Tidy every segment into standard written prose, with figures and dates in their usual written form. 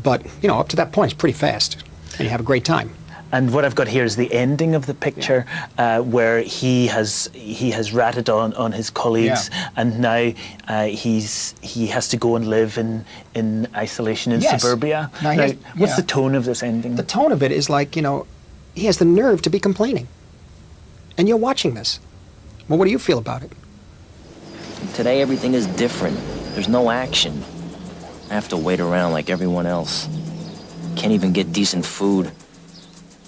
But, you know, up to that point, it's pretty fast, and you have a great time. And what I've got here is the ending of the picture, where he has ratted on his colleagues, and now he has to go and live in isolation in suburbia. Now, what's the tone of this ending? The tone of it is like, you know, he has the nerve to be complaining, and you're watching this. Well, what do you feel about it? Today everything is different. There's no action. I have to wait around like everyone else. Can't even get decent food.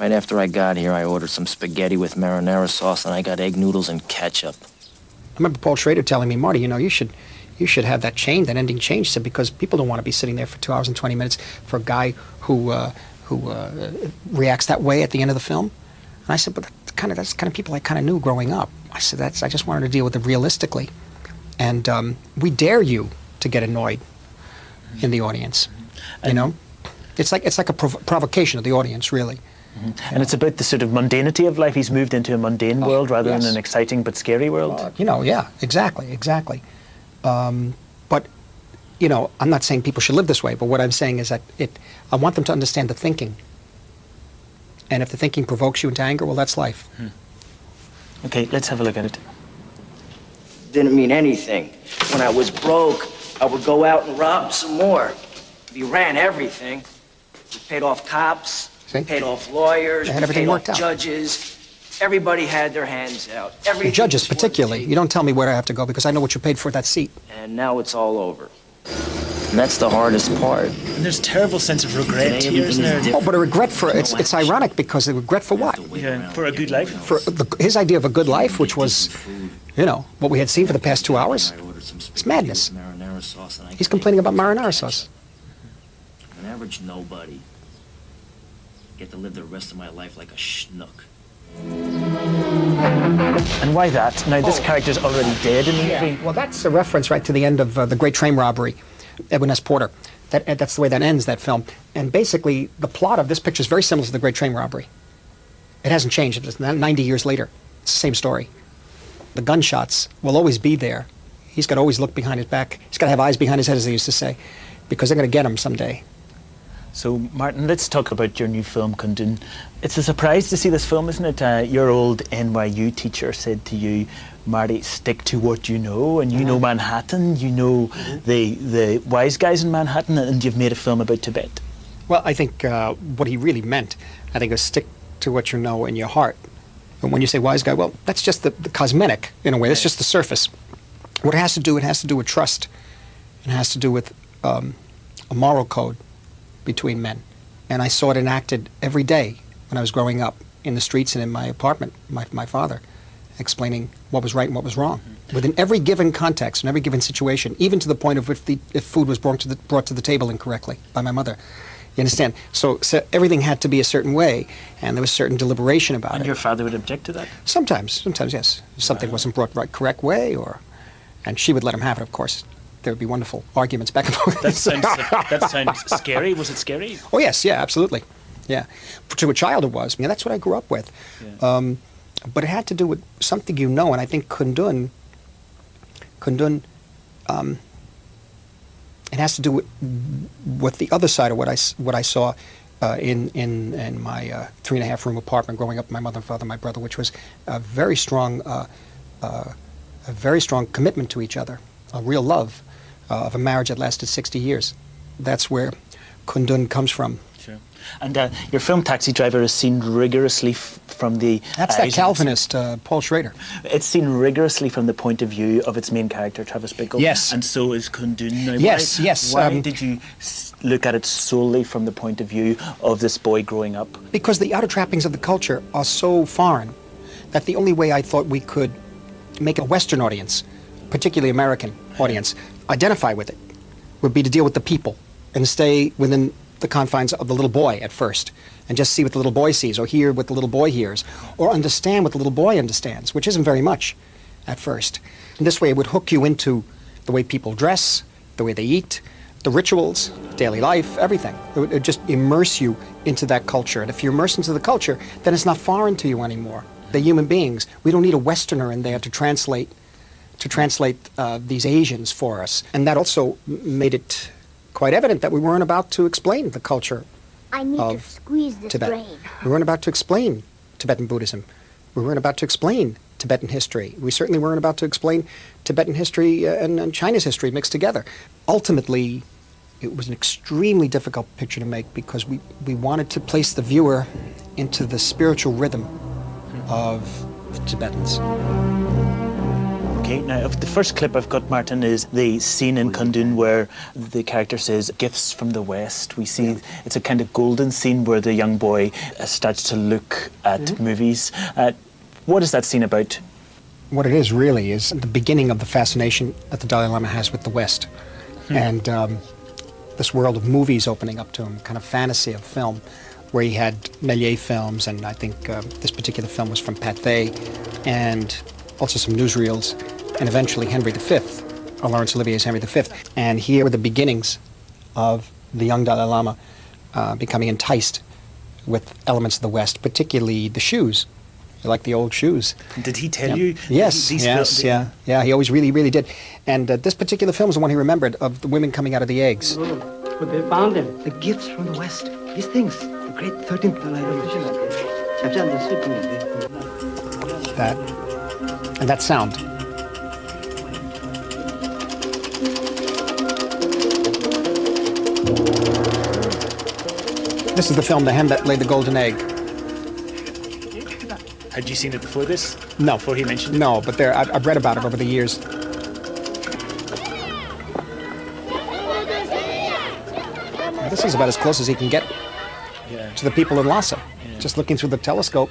Right after I got here, I ordered some spaghetti with marinara sauce, and I got egg noodles and ketchup. I remember Paul Schrader telling me, Marty, you know, you should have that ending change, because people don't want to be sitting there for 2 hours and 20 minutes for a guy who reacts that way at the end of the film. And I said, but that's the kind of people I kind of knew growing up. I said, I just wanted to deal with it realistically. And we dare you to get annoyed in the audience, you know? It's like a provocation of the audience, really. And it's about the sort of mundanity of life. He's moved into a mundane world rather than an exciting but scary world. You know, yeah, exactly. But, you know, I'm not saying people should live this way, but what I'm saying is that I want them to understand the thinking. And if the thinking provokes you into anger, well, that's life. Okay, let's have a look at it. Didn't mean anything. When I was broke, I would go out and rob some more. We ran everything. We paid off cops. We paid off lawyers, we paid off judges. Everybody had their hands out. The judges particularly. You don't tell me where I have to go because I know what you paid for that seat. And now it's all over. And that's the hardest part. And there's a terrible sense of regret here, isn't there? Oh, but a regret for, it's ironic because a regret for what? Yeah, for a good life. For his idea of a good life, which was, you know, what we had seen for the past 2 hours. It's madness. He's complaining about marinara sauce. An average nobody. Get to live the rest of my life like a schnook. And why that? Now, this character's already dead in the movie. Well, that's a reference right to the end of The Great Train Robbery, Edwin S. Porter. That's the way that ends, that film. And basically, the plot of this picture is very similar to The Great Train Robbery. It hasn't changed. It's 90 years later. It's the same story. The gunshots will always be there. He's got to always look behind his back. He's got to have eyes behind his head, as they used to say, because they're going to get him someday. So, Martin, let's talk about your new film, Kundun. It's a surprise to see this film, isn't it? Your old NYU teacher said to you, Marty, stick to what you know, and you know Manhattan, you know the wise guys in Manhattan, and you've made a film about Tibet. Well, I think what he really meant, I think, was stick to what you know in your heart. And when you say wise guy, well, that's just the cosmetic, in a way. That's just the surface. What it has to do with trust. It has to do with a moral code between men. And I saw it enacted every day when I was growing up in the streets and in my apartment, my father, explaining what was right and what was wrong. Within every given context, in every given situation, even to the point of if food was brought to the table incorrectly by my mother. You understand? So everything had to be a certain way, and there was certain deliberation about it. And your father would object to that? Sometimes, yes. If something wasn't brought right, correct way, and she would let him have it, of course. There would be wonderful arguments back and forth. That sounds scary. Was it scary? Oh, yes, yeah, absolutely. Yeah. To a child it was. I mean, that's what I grew up with. Yeah. But it had to do with something you know, and I think Kundun, it has to do with the other side of what I saw in my 3.5-room apartment growing up with my mother and father and my brother, which was a very strong commitment to each other, a real love of a marriage that lasted 60 years. That's where Kundun comes from. Sure. And your film Taxi Driver is seen rigorously from the... That's that Calvinist, Paul Schrader. It's seen rigorously from the point of view of its main character, Travis Bickle. Yes. And so is Kundun. Now, yes. Why did you look at it solely from the point of view of this boy growing up? Because the outer trappings of the culture are so foreign that the only way I thought we could make a Western audience, particularly American audience, identify with it would be to deal with the people and stay within the confines of the little boy at first and just see what the little boy sees or hear what the little boy hears or understand what the little boy understands, which isn't very much at first. And this way it would hook you into the way people dress, the way they eat, the rituals, daily life, everything. It would just immerse you into that culture. And if you're immersed into the culture, then it's not foreign to you anymore. They're human beings. We don't need a Westerner in there to translate these Asians for us. And that also made it quite evident that we weren't about to explain the culture I need to of squeeze this Tibet. brain. We weren't about to explain Tibetan Buddhism. We weren't about to explain Tibetan history. We certainly weren't about to explain Tibetan history and China's history mixed together. Ultimately, it was an extremely difficult picture to make because we wanted to place the viewer into the spiritual rhythm of Tibetans. Okay, now the first clip I've got, Martin, is the scene in Kundun where the character says, "Gifts from the West." We see it's a kind of golden scene where the young boy starts to look at movies. What is that scene about? What it is really is the beginning of the fascination that the Dalai Lama has with the West. And this world of movies opening up to him, kind of fantasy of film, where he had Méliès films, and I think this particular film was from Pathé, and also some newsreels, and eventually Henry V, or Laurence Olivier's Henry V. And here were the beginnings of the young Dalai Lama becoming enticed with elements of the West, particularly the shoes. He liked the old shoes. Did he tell you? Yes, yeah, he always really, really did. And this particular film is the one he remembered, of the women coming out of the eggs. But they found them. The gifts from the West. These things. The great 13th Dalai Lama. That. And that sound. This is the film, The Hen That Laid the Golden Egg. Had you seen it before this? No. Before he mentioned it? No, but I've read about it over the years. This is about as close as he can get to the people in Lhasa, just looking through the telescope.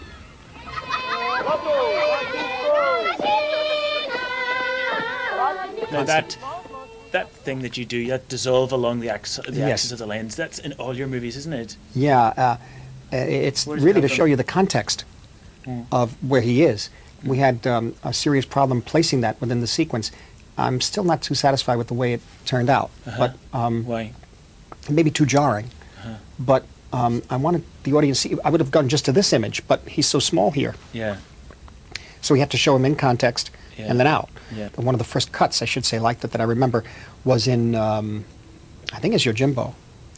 Now that thing that you do, that dissolve along the axis of the lens, that's in all your movies, isn't it? Yeah, it's Where does it really come to from? show you the context of where he is. We had a serious problem placing that within the sequence. I'm still not too satisfied with the way it turned out, but Why? maybe too jarring. But I wanted the audience to see. I would have gone just to this image, but he's so small here. Yeah. So we had to show him in context and then out. Yeah. And one of the first cuts, I should say, like that I remember, was in, I think it's Yojimbo.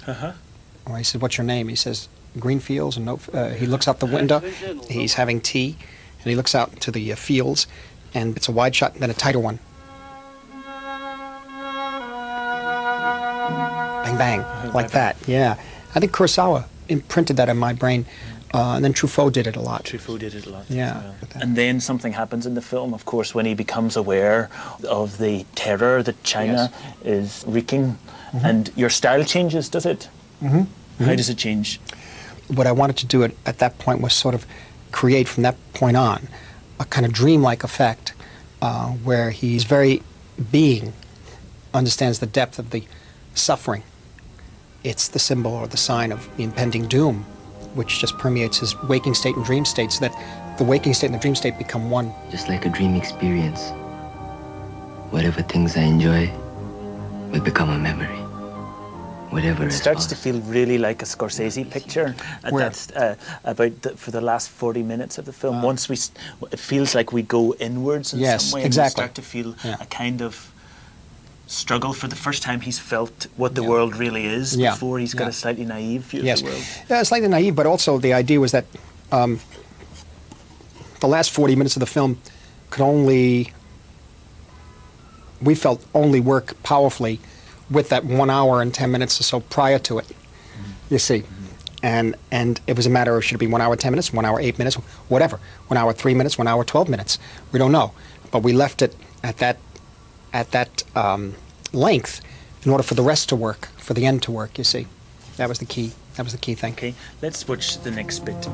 Where he said, "What's your name?" He says, "Greenfields." And he looks out the window. He's having tea, and he looks out into the fields, and it's a wide shot, and then a tighter one. Bang, bang, like that. Yeah. I think Kurosawa imprinted that in my brain, and then Truffaut did it a lot. Truffaut did it a lot. Yeah. As well. And then something happens in the film, of course, when he becomes aware of the terror that China is wreaking, and your style changes, does it? How does it change? What I wanted to do at that point was sort of create from that point on a kind of dreamlike effect where his very being understands the depth of the suffering. It's the symbol or the sign of the impending doom, which just permeates his waking state and dream state, so that the waking state and the dream state become one. Just like a dream experience. Whatever things I enjoy will become a memory. Whatever It starts to feel really like a Scorsese picture. Where? That's for the last 40 minutes of the film. Once it feels like we go inwards in Yes, some way, exactly. and we start to feel Yeah. a kind of struggle for the first time he's felt what the world really is. Yeah. Before he's got Yeah. a slightly naive view Yes. of the world. Yeah, slightly naive, but also the idea was that the last 40 minutes of the film could we felt only work powerfully with that 1 hour and 10 minutes or so prior to it, you see. And it was a matter of, should it be 1 hour 10 minutes, 1 hour 8 minutes, whatever, 1 hour 3 minutes, 1 hour 12 minutes. We don't know. But we left it at that length in order for the rest to work, for the end to work, you see. That was the key. That was the key thing. Okay, let's watch the next bit.